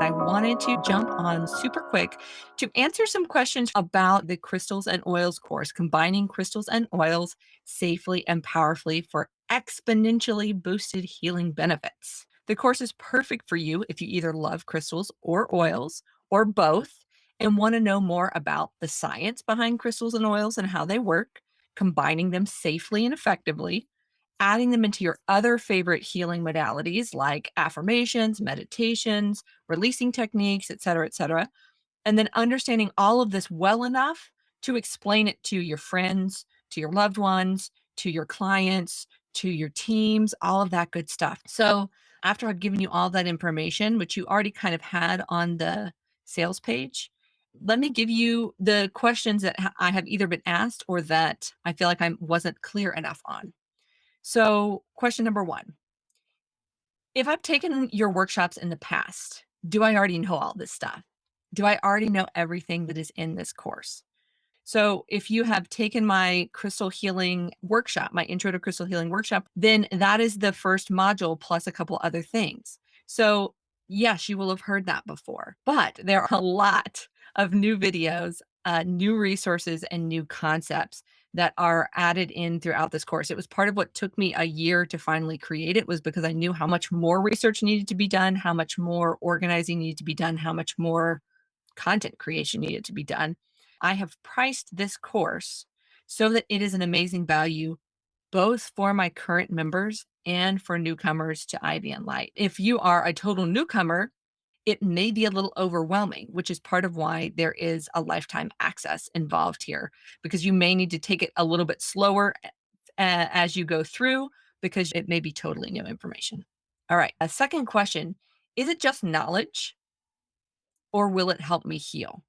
I wanted to jump on super quick to answer some questions about the crystals and oils course, combining crystals and oils safely and powerfully for exponentially boosted healing benefits. The course is perfect for you if you either love crystals or oils or both and want to know more about the science behind crystals and oils and how they work, combining them safely and effectively, adding them into your other favorite healing modalities like affirmations, meditations, releasing techniques, et cetera, and then understanding all of this well enough to explain it to your friends, to your loved ones, to your clients, to your teams, all of that good stuff. So, after I've given you all that information, which you already kind of had on the sales page, let me give you the questions that I have either been asked or that I feel like I wasn't clear enough on. So, question number one: if I've taken your workshops in the past, do I already know all this stuff? Do I already know everything that is in this course? So, if you have taken my crystal healing workshop, my intro to crystal healing workshop, then that is the first module plus a couple other things. So, yes, you will have heard that before, but there are a lot of new videos, new resources, and new concepts that are added in throughout this course. It was part of what took me a year to finally create it, was because I knew how much more research needed to be done, how much more organizing needed to be done, how much more content creation needed to be done. I have priced this course so that it is an amazing value both for my current members and for newcomers to Ivy and Light. If you are a total newcomer, it may be a little overwhelming, which is part of why there is a lifetime access involved here, because you may need to take it a little bit slower as you go through, because it may be totally new information. All right. A second question: is it just knowledge or will it help me heal?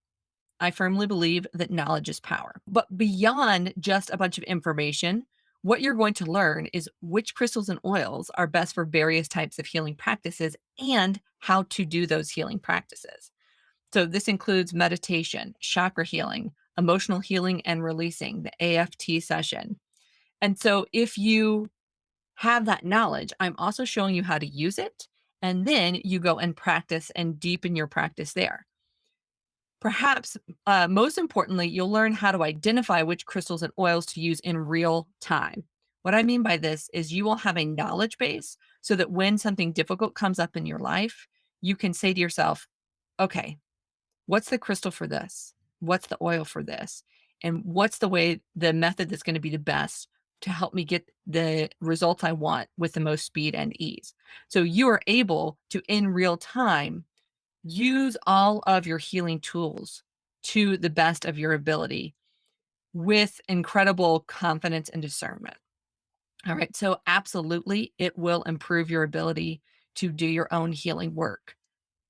I firmly believe that knowledge is power. But beyond just a bunch of information, what you're going to learn is which crystals and oils are best for various types of healing practices and how to do those healing practices. So, this includes meditation, chakra healing, emotional healing and releasing, the AFT session. And so, if you have that knowledge, I'm also showing you how to use it. And then you go and practice and deepen your practice there. Perhaps, most importantly, you'll learn how to identify which crystals and oils to use in real time. What I mean by this is you will have a knowledge base so that when something difficult comes up in your life, you can say to yourself, okay, what's the crystal for this? What's the oil for this? And what's the method that's going to be the best to help me get the results I want with the most speed and ease? So you are able to, in real time, use all of your healing tools to the best of your ability with incredible confidence and discernment. All right. So, absolutely, it will improve your ability to do your own healing work.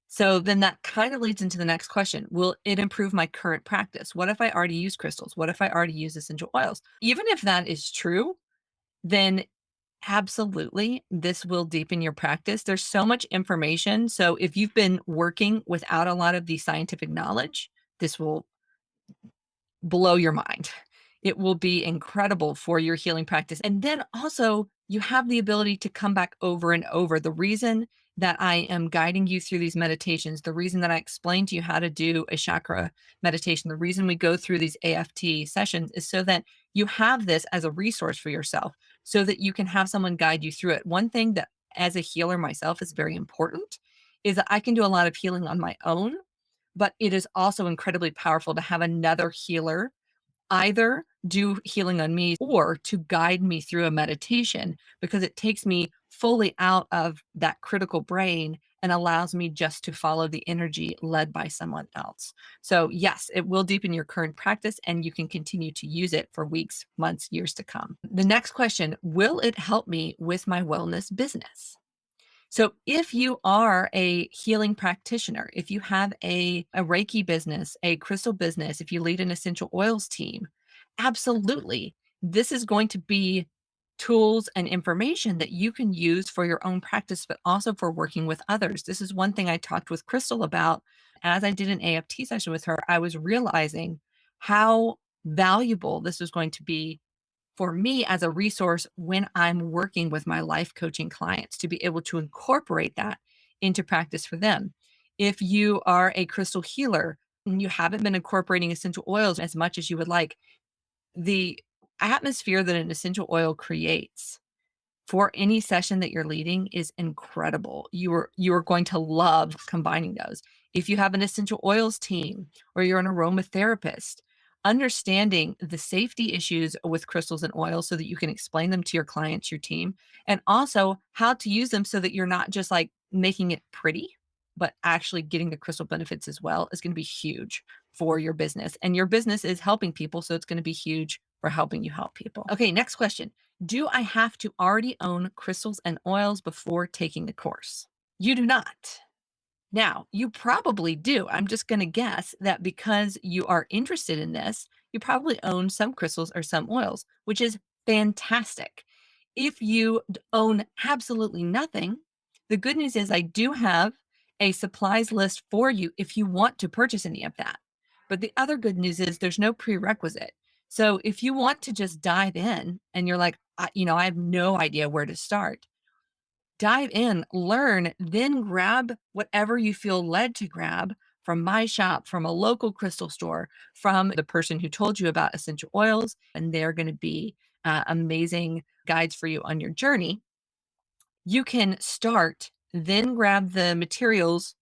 So, then that kind of leads into the next question: will it improve my current practice? What if I already use crystals? What if I already use essential oils? Even if that is true, then absolutely, this will deepen your practice. There's so much information. So if you've been working without a lot of the scientific knowledge, this will blow your mind. It will be incredible for your healing practice. And then also, you have the ability to come back over and over. The reason that I am guiding you through these meditations, the reason that I explain to you how to do a chakra meditation, the reason we go through these AFT sessions is so that you have this as a resource for yourself, so that you can have someone guide you through it. One thing that, as a healer myself, is very important is that I can do a lot of healing on my own, but it is also incredibly powerful to have another healer either do healing on me or to guide me through a meditation, because it takes me fully out of that critical brain and allows me just to follow the energy led by someone else. So, yes, it will deepen your current practice and you can continue to use it for weeks, months, years to come. The next question: will it help me with my wellness business? So if you are a healing practitioner, if you have a Reiki business, a crystal business, if you lead an essential oils team, absolutely, this is going to be tools and information that you can use for your own practice, but also for working with others. This is one thing I talked with Crystal about. As I did an AFT session with her, I was realizing how valuable this was going to be for me as a resource when I'm working with my life coaching clients, to be able to incorporate that into practice for them. If you are a crystal healer and you haven't been incorporating essential oils as much as you would like, the atmosphere that an essential oil creates for any session that you're leading is incredible. You are going to love combining those. If you have an essential oils team or you're an aromatherapist, understanding the safety issues with crystals and oils so that you can explain them to your clients, your team, and also how to use them so that you're not just like making it pretty, but actually getting the crystal benefits as well is going to be huge for your business. And your business is helping people, so it's going to be huge for helping you help people. Okay, next question. Do I have to already own crystals and oils before taking the course? You do not. Now, you probably do. I'm just going to guess that because you are interested in this, you probably own some crystals or some oils, which is fantastic. If you own absolutely nothing, the good news is I do have a supplies list for you if you want to purchase any of that. But the other good news is there's no prerequisite. So if you want to just dive in and you're like, I have no idea where to start, dive in, learn, then grab whatever you feel led to grab from my shop, from a local crystal store, from the person who told you about essential oils, and they're going to be amazing guides for you on your journey. You can start, then grab the materials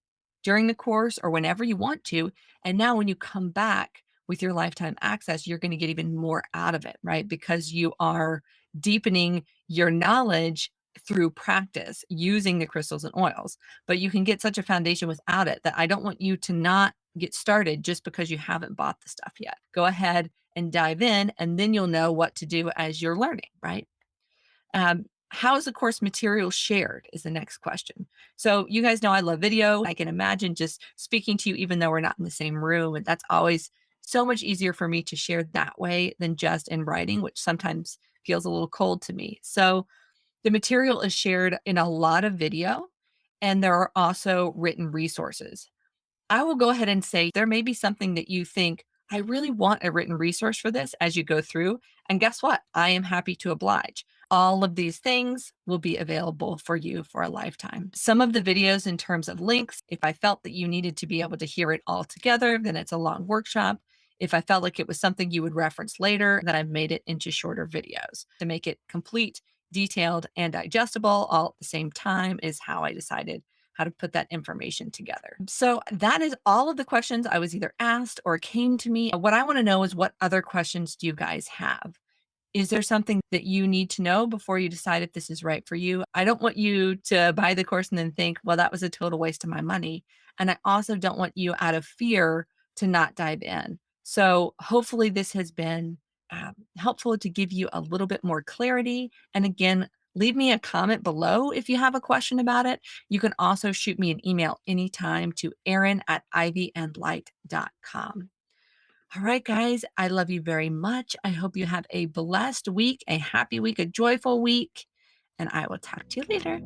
during the course or whenever you want to. And now, when you come back with your lifetime access, you're going to get even more out of it, right? Because you are deepening your knowledge through practice using the crystals and oils. But you can get such a foundation without it that I don't want you to not get started just because you haven't bought the stuff yet. Go ahead and dive in, and then you'll know what to do as you're learning, right? How is the course material shared is the next question. So you guys know I love video. I can imagine just speaking to you even though we're not in the same room. And that's always so much easier for me to share that way than just in writing, which sometimes feels a little cold to me. So the material is shared in a lot of video, and there are also written resources. I will go ahead and say there may be something that you think, I really want a written resource for this as you go through. And guess what? I am happy to oblige. All of these things will be available for you for a lifetime. Some of the videos, in terms of links, if I felt that you needed to be able to hear it all together, then it's a long workshop. If I felt like it was something you would reference later, then I've made it into shorter videos to make it complete, detailed, and digestible all at the same time is how I decided how to put that information together. So that is all of the questions I was either asked or came to me. What I want to know is, what other questions do you guys have? Is there something that you need to know before you decide if this is right for you? I don't want you to buy the course and then think, well, that was a total waste of my money. And I also don't want you, out of fear, to not dive in. So hopefully this has been helpful to give you a little bit more clarity. And again, leave me a comment below if you have a question about it. You can also shoot me an email anytime to Erin@ivyandlight.com. All right, guys, I love you very much. I hope you have a blessed week, a happy week, a joyful week, and I will talk to you later.